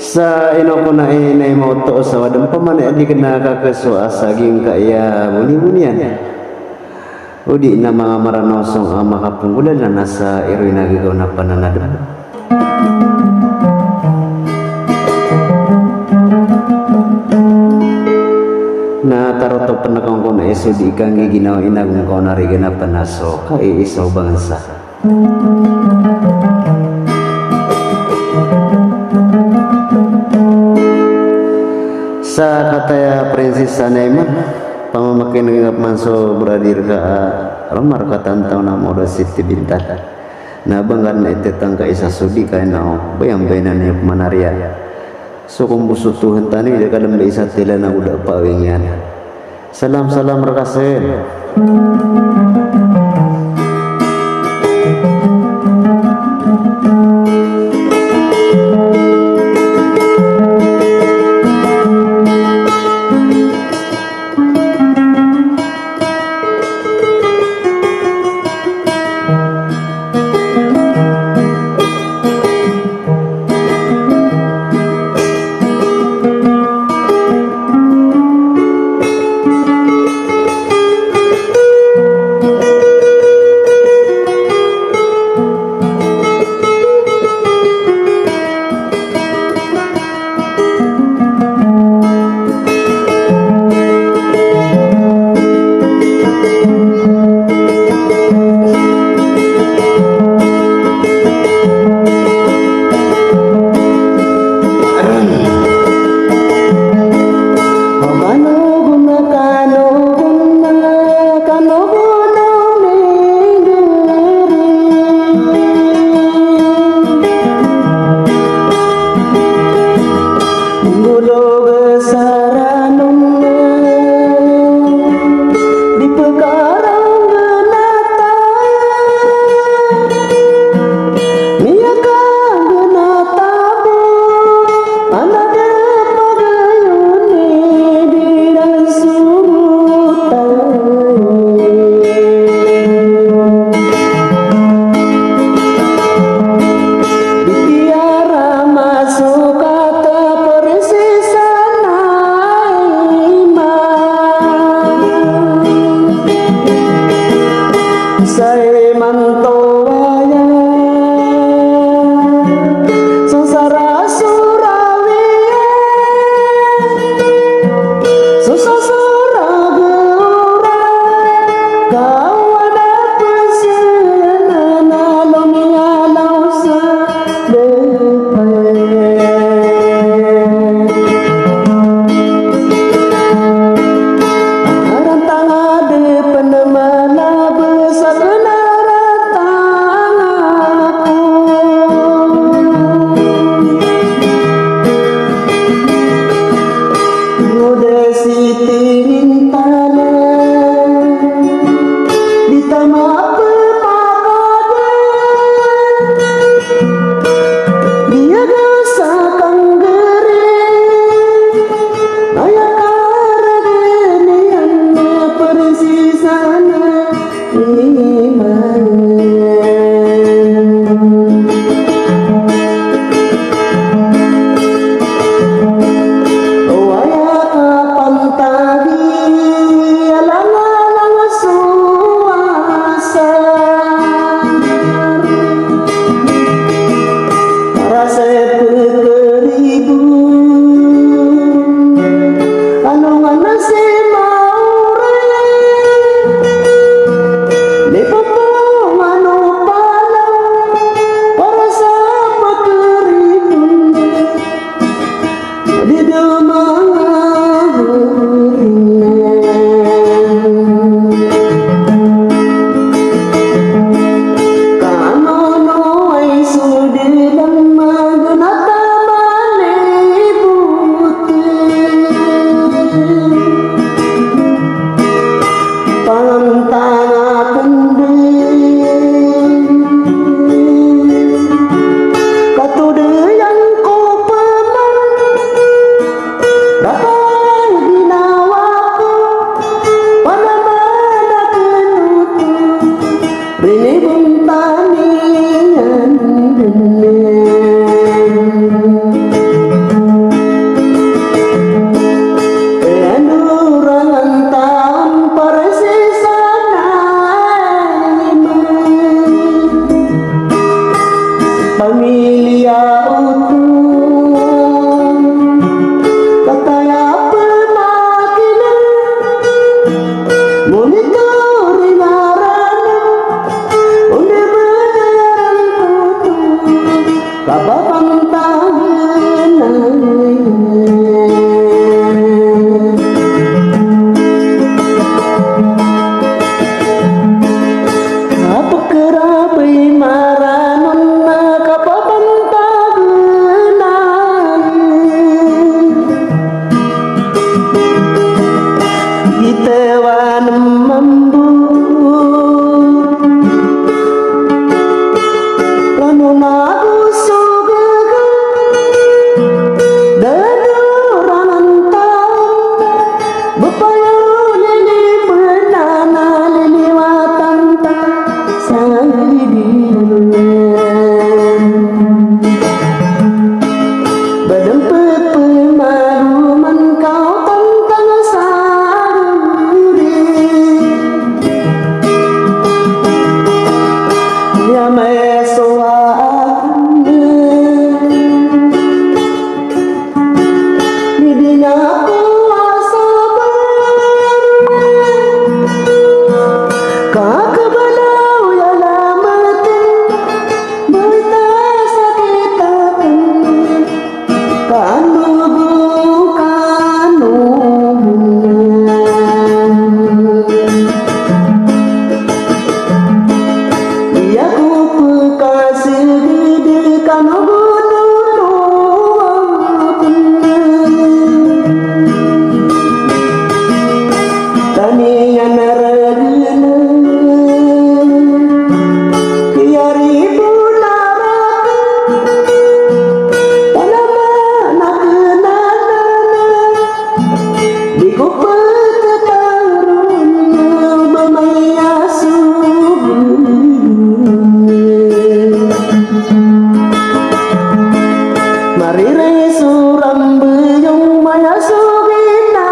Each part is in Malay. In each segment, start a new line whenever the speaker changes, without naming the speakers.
Sa ino ko na inay mo to sa wadang pamana di kena kakaswa saging kaya muni-munian. Udi na mga maranosong ang makapunggulan na nasa iroy nagigaw na pananadam. Na taroto panakang ko na iso di kang giginaw inag ko na rin na panaso kay isaw bangsa. Sa kataya prinsesa Naima pamamakin ng manso beradir ka ramar katantaw na moda Siti Bintan na banggan na itetang ka isa sudi ka na bayang-bayanan niya manarya so kung busutuhan tani dia kadang isa tila na udah pawingyan. Salam rakasen. Marire suram beyong maya sugina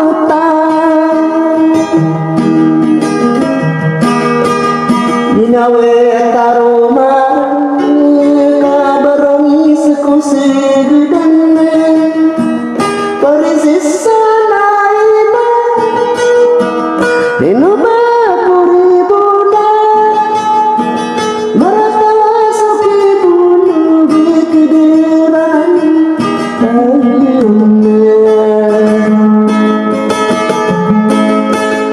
utang Dinawe taroma kabarongi seku segedeng Parisis sanaima Dino bapuri bunda Maratawa suki bulu bikidiran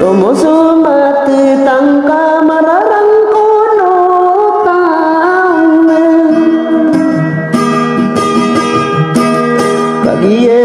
Tomoso mati tangka mararang kono tangan Kagiye